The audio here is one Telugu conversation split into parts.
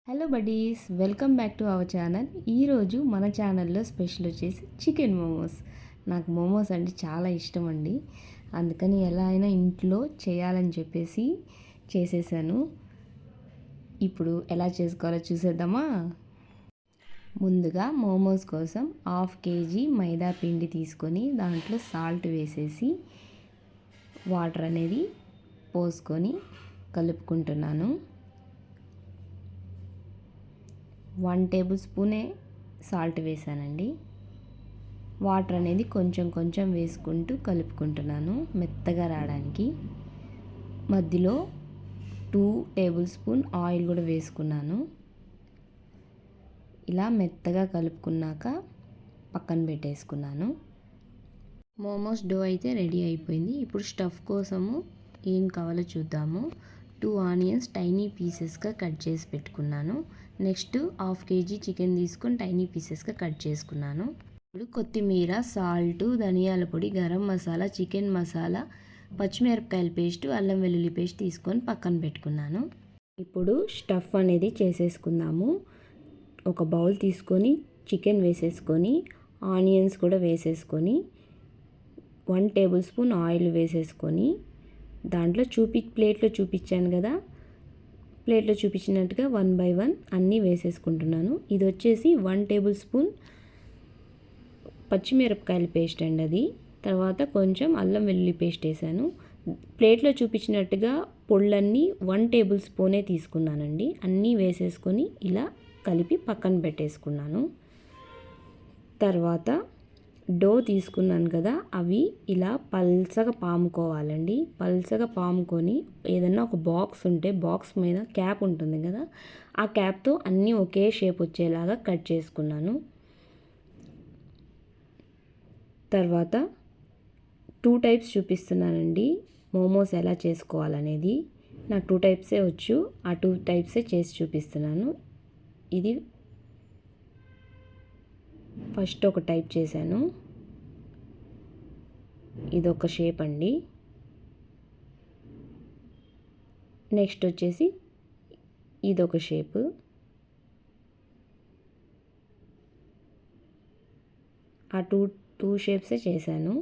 Hello buddies, welcome back to our channel. ఈరోజు మన ఛానల్లో స్పెషల్ వచ్చేసి చికెన్ మోమోస్. నాకు మోమోస్ అంటే చాలా ఇష్టం అండి. అందుకని ఎలా అయినా ఇంట్లో చేయాలని చెప్పేసి చేసేసాను. ఇప్పుడు ఎలా చేసుకోవాలో చూసేద్దామా. ముందుగా మోమోస్ కోసం 1/2 kg మైదా పిండి తీసుకొని దాంట్లో సాల్ట్ వేసేసి వాటర్ అనేది పోసుకొని కలుపుకుంటున్నాను. 1 టేబుల్ స్పూనే సాల్ట్ వేసానండి. వాటర్ అనేది కొంచెం కొంచెం వేసుకుంటూ కలుపుకుంటున్నాను మెత్తగా రావడానికి. మధ్యలో 2 టేబుల్ స్పూన్ ఆయిల్ కూడా వేసుకున్నాను. ఇలా మెత్తగా కలుపుకున్నాక పక్కన పెట్టేసుకున్నాను. మోమోస్ డో అయితే రెడీ అయిపోయింది. ఇప్పుడు స్టఫ్ కోసము ఏం కావాలో చూద్దాము. 2 ఆనియన్స్ టైనీ పీసెస్గా కట్ చేసి పెట్టుకున్నాను. నెక్స్ట్ 1/2 kg చికెన్ తీసుకొని టైనీ పీసెస్గా కట్ చేసుకున్నాను. ఇప్పుడు కొత్తిమీర, సాల్ట్, ధనియాల పొడి, గరం మసాలా, చికెన్ మసాలా, పచ్చిమిరపకాయల పేస్ట్, అల్లం వెల్లుల్లి పేస్ట్ తీసుకొని పక్కన పెట్టుకున్నాను. ఇప్పుడు స్టఫ్ అనేది చేసేసుకుందాము. ఒక బౌల్ తీసుకొని చికెన్ వేసేసుకొని ఆనియన్స్ కూడా వేసేసుకొని 1 టేబుల్ స్పూన్ ఆయిల్ వేసేసుకొని దాంట్లో ప్లేట్లో చూపించాను కదా, ప్లేట్లో చూపించినట్టుగా 1 by 1 అన్నీ వేసేసుకుంటున్నాను. ఇది వచ్చేసి 1 టేబుల్ స్పూన్ పచ్చిమిరపకాయల పేస్ట్ అండి అది. తర్వాత కొంచెం అల్లం వెల్లుల్లి పేస్ట్ వేసాను. ప్లేట్లో చూపించినట్టుగా పొళ్ళన్నీ 1 టేబుల్ స్పూనే తీసుకున్నానండి. అన్నీ వేసేసుకొని ఇలా కలిపి పక్కన పెట్టేసుకున్నాను. తర్వాత డో తీసుకున్నాను కదా, అవి ఇలా పల్చగా పాముకోవాలండి. పల్చగా పాముకొని ఏదన్నా ఒక బాక్స్ ఉంటే బాక్స్ మీద క్యాప్ ఉంటుంది కదా, ఆ క్యాప్తో అన్నీ ఒకే షేప్ వచ్చేలాగా కట్ చేసుకున్నాను. తర్వాత 2 టైప్స్ చూపిస్తున్నానండి మోమోస్ ఎలా చేసుకోవాలనేది. నాకు 2 టైప్సే వచ్చు, ఆ 2 టైప్సే చేసి చూపిస్తున్నాను. ఇది ఫస్ట్ ఒక టైప్ చేశాను. ఇదొక షేప్ అండి. నెక్స్ట్ వచ్చేసి ఇదొక షేప్. ఆ టూ షేప్సే చేశాను.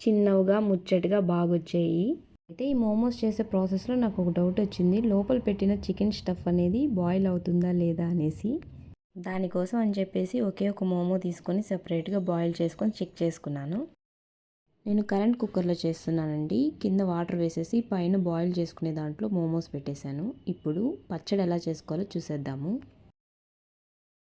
చిన్నవిగా ముచ్చటగా బాగా వచ్చాయి. అయితే ఈ మోమోస్ చేసే ప్రాసెస్లో నాకు ఒక డౌట్ వచ్చింది. లోపల పెట్టిన చికెన్ స్టఫ్ అనేది బాయిల్ అవుతుందా లేదా అనేసి. దానికోసం అని చెప్పేసి ఒకే ఒక మోమో తీసుకొని సెపరేట్గా బాయిల్ చేసుకొని చెక్ చేసుకున్నాను. నేను కరెంట్ కుక్కర్లో చేస్తున్నానండి. కింద వాటర్ వేసేసి పైన బాయిల్ చేసుకునే దాంట్లో మోమోస్ పెట్టేశాను. ఇప్పుడు పచ్చడి ఎలా చేసుకోవాలో చూసేద్దాము.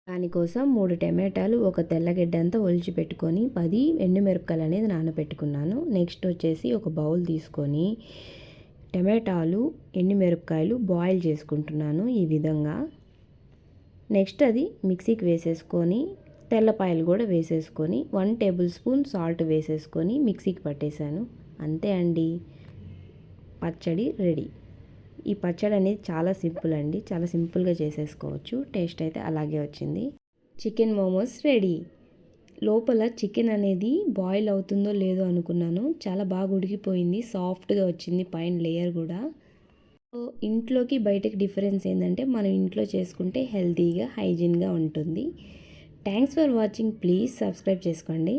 దానికోసం 3 టమాటాలు, ఒక తెల్లగడ్డ అంతా ఒలిచి పెట్టుకొని 10 ఎండుమిరపకాయలు అనేది నానబెట్టుకున్నాను. నెక్స్ట్ వచ్చేసి ఒక బౌల్ తీసుకొని టమాటాలు, ఎండుమిరపకాయలు బాయిల్ చేసుకుంటున్నాను ఈ విధంగా. నెక్స్ట్ అది మిక్సీకి వేసేసుకొని తెల్లపాయలు కూడా వేసేసుకొని 1 టేబుల్ స్పూన్ సాల్ట్ వేసేసుకొని మిక్సీకి పట్టేశాను. అంతే అండి, పచ్చడి రెడీ. ఈ పచ్చడి అనేది చాలా సింపుల్ అండి, చాలా సింపుల్గా చేసేసుకోవచ్చు. టేస్ట్ అయితే అలాగే వచ్చింది. Chicken momos ready. లోపల చికెన్ అనేది బాయిల్ అవుతుందో లేదో అనుకున్నాను, చాలా బాగా ఉడికిపోయింది, సాఫ్ట్గా వచ్చింది పైన లేయర్ కూడా. ఇంట్లోకి బయటకి డిఫరెన్స్ ఏంటంటే మనం ఇంట్లో చేసుకుంటే హెల్తీగా హైజీన్గా ఉంటుంది. Thanks for watching. Please subscribe చేసుకోండి.